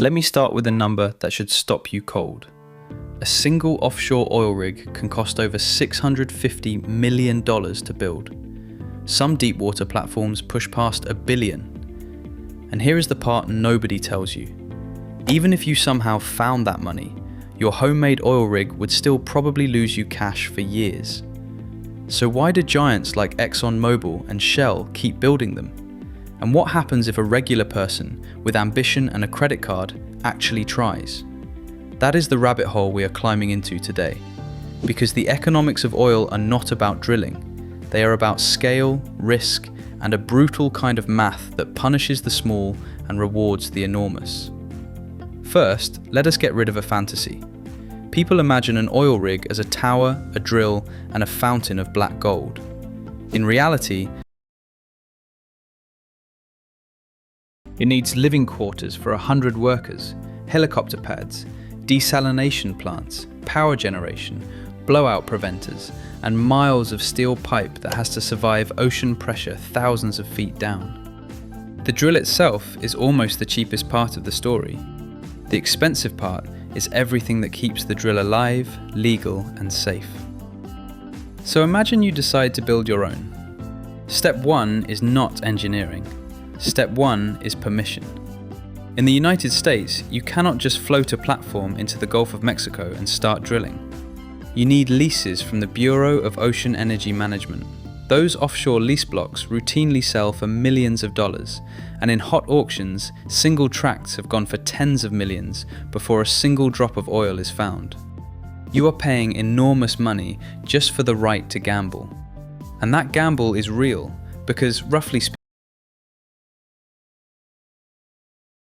Let me start with a number that should stop you cold. A single offshore oil rig can cost over $650 million to build. Some deepwater platforms push past $1 billion. And here is the part nobody tells you. Even if you somehow found that money, your homemade oil rig would still probably lose you cash for years. So why do giants like ExxonMobil and Shell keep building them? And what happens if a regular person with ambition and a credit card actually tries? That is the rabbit hole we are climbing into today. Because the economics of oil are not about drilling. They are about scale, risk, and a brutal kind of math that punishes the small and rewards the enormous. First, let us get rid of a fantasy. People imagine an oil rig as a tower, a drill, and a fountain of black gold. In reality, it needs living quarters for 100 workers, helicopter pads, desalination plants, power generation, blowout preventers, and miles of steel pipe that has to survive ocean pressure thousands of feet down. The drill itself is almost the cheapest part of the story. The expensive part is everything that keeps the drill alive, legal, and safe. So imagine you decide to build your own. Step 1 is not engineering. Step 1 is permission. In the United States, you cannot just float a platform into the Gulf of Mexico and start drilling. You need leases from the Bureau of Ocean Energy Management. Those offshore lease blocks routinely sell for millions of dollars, and in hot auctions, single tracts have gone for tens of millions before a single drop of oil is found. You are paying enormous money just for the right to gamble. And that gamble is real, because roughly speaking,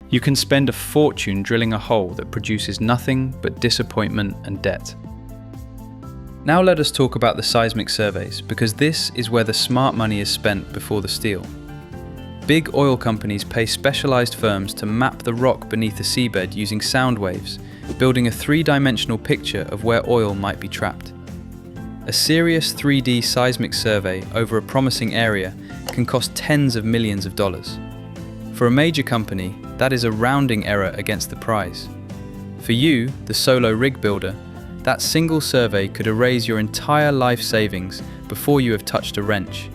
you can spend a fortune drilling a hole that produces nothing but disappointment and debt. Now let us talk about the seismic surveys, because this is where the smart money is spent before the steel. Big oil companies pay specialized firms to map the rock beneath the seabed using sound waves, building a three-dimensional picture of where oil might be trapped. A serious 3D seismic survey over a promising area can cost tens of millions of dollars. For a major company, that is a rounding error against the prize. For you, the solo rig builder, that single survey could erase your entire life savings before you have touched a wrench.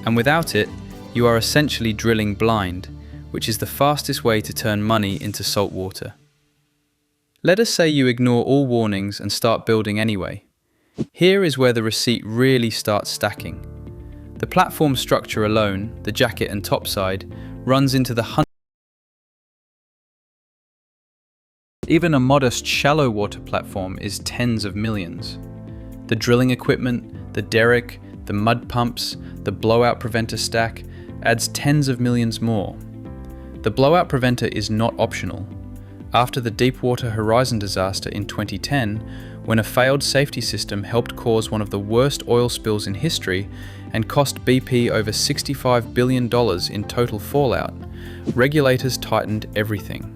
And without it, you are essentially drilling blind, which is the fastest way to turn money into salt water. Let us say you ignore all warnings and start building anyway. Here is where the receipt really starts stacking. The platform structure alone, the jacket and topside, runs into the hundreds. Even a modest shallow water platform is tens of millions. The drilling equipment, the derrick, the mud pumps, the blowout preventer stack adds tens of millions more. The blowout preventer is not optional. After the Deepwater Horizon disaster in 2010, when a failed safety system helped cause one of the worst oil spills in history and cost BP over $65 billion in total fallout, regulators tightened everything.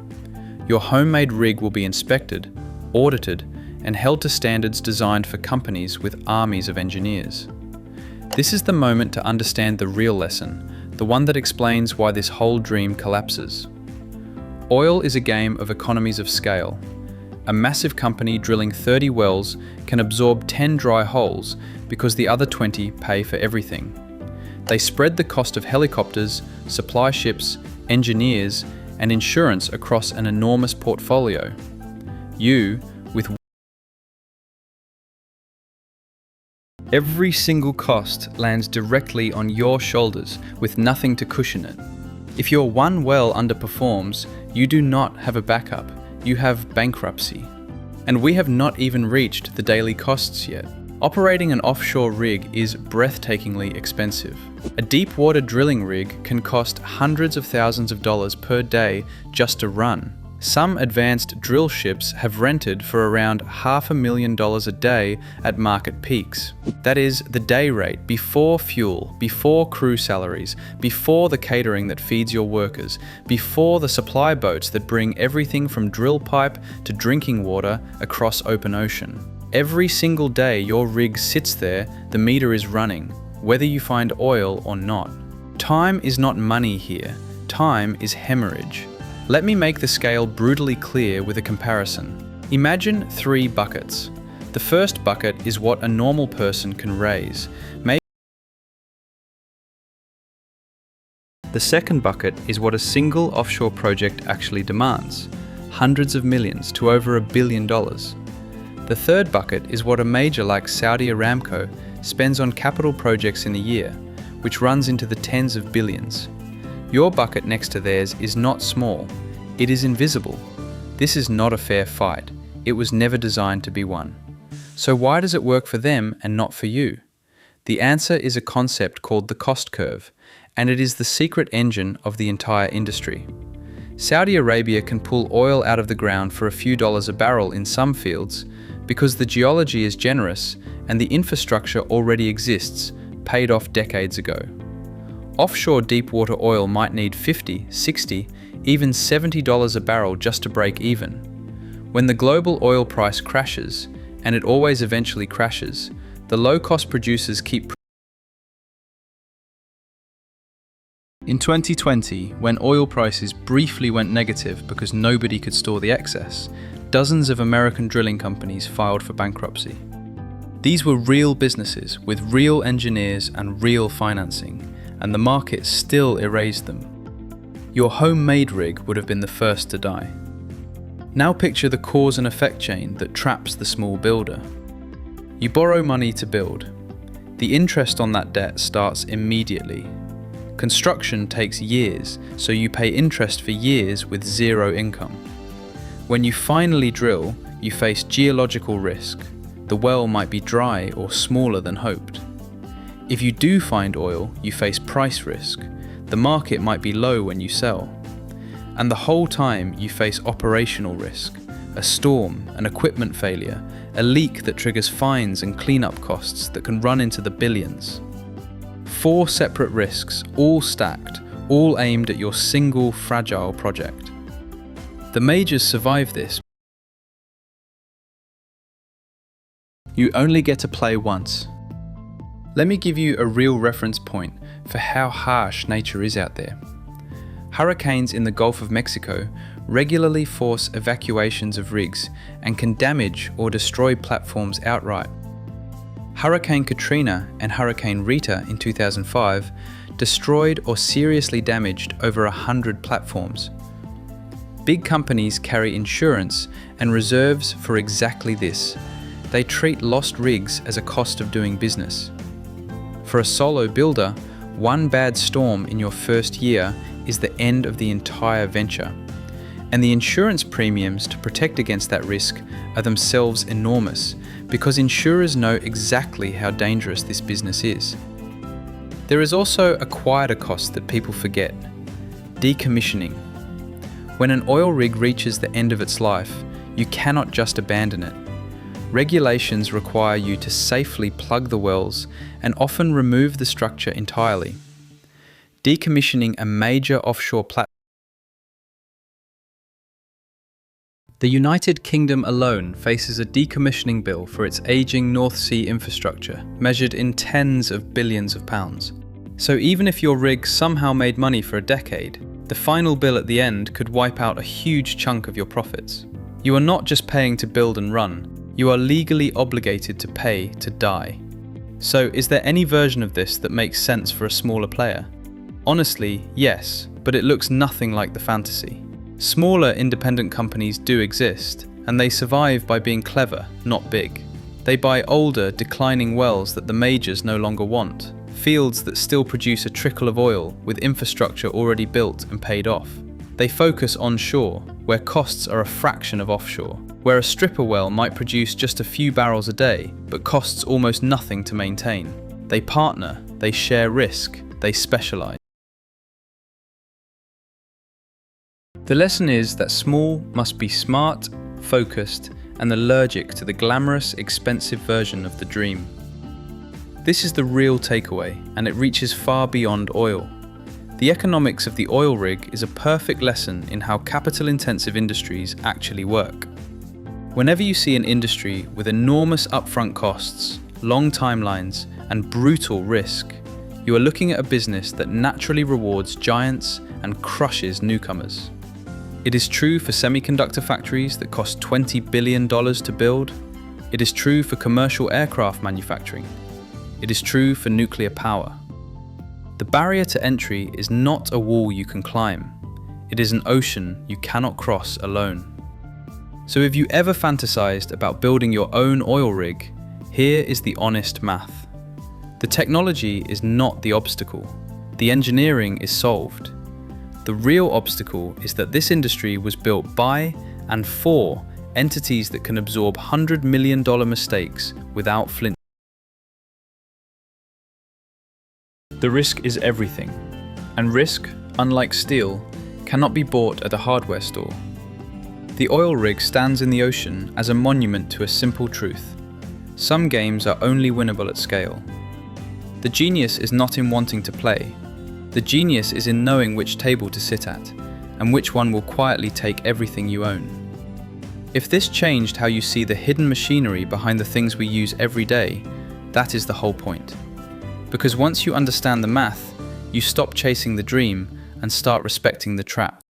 Your homemade rig will be inspected, audited, and held to standards designed for companies with armies of engineers. This is the moment to understand the real lesson, the one that explains why this whole dream collapses. Oil is a game of economies of scale. A massive company drilling 30 wells can absorb 10 dry holes because the other 20 pay for everything. They spread the cost of helicopters, supply ships, engineers, and insurance across an enormous portfolio. You, with every single cost lands directly on your shoulders with nothing to cushion it. If your one well underperforms, you do not have a backup, you have bankruptcy. And we have not even reached the daily costs yet. Operating an offshore rig is breathtakingly expensive. A deep water drilling rig can cost hundreds of thousands of dollars per day just to run. Some advanced drill ships have rented for around $500,000 a day at market peaks. That is the day rate before fuel, before crew salaries, before the catering that feeds your workers, before the supply boats that bring everything from drill pipe to drinking water across open ocean. Every single day your rig sits there, the meter is running, whether you find oil or not. Time is not money here. Time is hemorrhage. Let me make the scale brutally clear with a comparison. Imagine 3 buckets. The first bucket is what a normal person can raise. The second bucket is what a single offshore project actually demands, hundreds of millions to over $1 billion. The third bucket is what a major like Saudi Aramco spends on capital projects in a year, which runs into the tens of billions. Your bucket next to theirs is not small, it is invisible. This is not a fair fight. It was never designed to be won. So why does it work for them and not for you? The answer is a concept called the cost curve, and it is the secret engine of the entire industry. Saudi Arabia can pull oil out of the ground for a few dollars a barrel in some fields because the geology is generous and the infrastructure already exists, paid off decades ago. Offshore deepwater oil might need $50, $60, even $70 a barrel just to break even. When the global oil price crashes, and it always eventually crashes, the low-cost producers keep. In 2020, when oil prices briefly went negative because nobody could store the excess, dozens of American drilling companies filed for bankruptcy. These were real businesses with real engineers and real financing, and the market still erased them. Your homemade rig would have been the first to die. Now picture the cause and effect chain that traps the small builder. You borrow money to build. The interest on that debt starts immediately. Construction takes years, so you pay interest for years with zero income. When you finally drill, you face geological risk. The well might be dry or smaller than hoped. If you do find oil, you face price risk. The market might be low when you sell. And the whole time you face operational risk, a storm, an equipment failure, a leak that triggers fines and cleanup costs that can run into the billions. 4 separate risks, all stacked, all aimed at your single fragile project. The majors survive this. You only get to play once. Let me give you a real reference point for how harsh nature is out there. Hurricanes in the Gulf of Mexico regularly force evacuations of rigs and can damage or destroy platforms outright. Hurricane Katrina and Hurricane Rita in 2005 destroyed or seriously damaged over 100 platforms. Big companies carry insurance and reserves for exactly this. They treat lost rigs as a cost of doing business. For a solo builder, one bad storm in your first year is the end of the entire venture. And the insurance premiums to protect against that risk are themselves enormous because insurers know exactly how dangerous this business is. There is also a quieter cost that people forget: decommissioning. When an oil rig reaches the end of its life, you cannot just abandon it. Regulations require you to safely plug the wells and often remove the structure entirely. Decommissioning a major offshore platform. The United Kingdom alone faces a decommissioning bill for its aging North Sea infrastructure, measured in tens of billions of pounds. So even if your rig somehow made money for a decade, the final bill at the end could wipe out a huge chunk of your profits. You are not just paying to build and run, you are legally obligated to pay to die. So is there any version of this that makes sense for a smaller player? Honestly, yes, but it looks nothing like the fantasy. Smaller independent companies do exist, and they survive by being clever, not big. They buy older, declining wells that the majors no longer want, fields that still produce a trickle of oil with infrastructure already built and paid off. They focus onshore, where costs are a fraction of offshore, where a stripper well might produce just a few barrels a day, but costs almost nothing to maintain. They partner, they share risk, they specialize. The lesson is that small must be smart, focused, and allergic to the glamorous, expensive version of the dream. This is the real takeaway, and it reaches far beyond oil. The economics of the oil rig is a perfect lesson in how capital-intensive industries actually work. Whenever you see an industry with enormous upfront costs, long timelines, and brutal risk, you are looking at a business that naturally rewards giants and crushes newcomers. It is true for semiconductor factories that cost $20 billion to build. It is true for commercial aircraft manufacturing. It is true for nuclear power. The barrier to entry is not a wall you can climb. It is an ocean you cannot cross alone. So if you ever fantasized about building your own oil rig, here is the honest math. The technology is not the obstacle. The engineering is solved. The real obstacle is that this industry was built by and for entities that can absorb $100 million mistakes without flinching. The risk is everything, and risk, unlike steel, cannot be bought at a hardware store. The oil rig stands in the ocean as a monument to a simple truth. Some games are only winnable at scale. The genius is not in wanting to play. The genius is in knowing which table to sit at, and which one will quietly take everything you own. If this changed how you see the hidden machinery behind the things we use every day, that is the whole point. Because once you understand the math, you stop chasing the dream and start respecting the trap.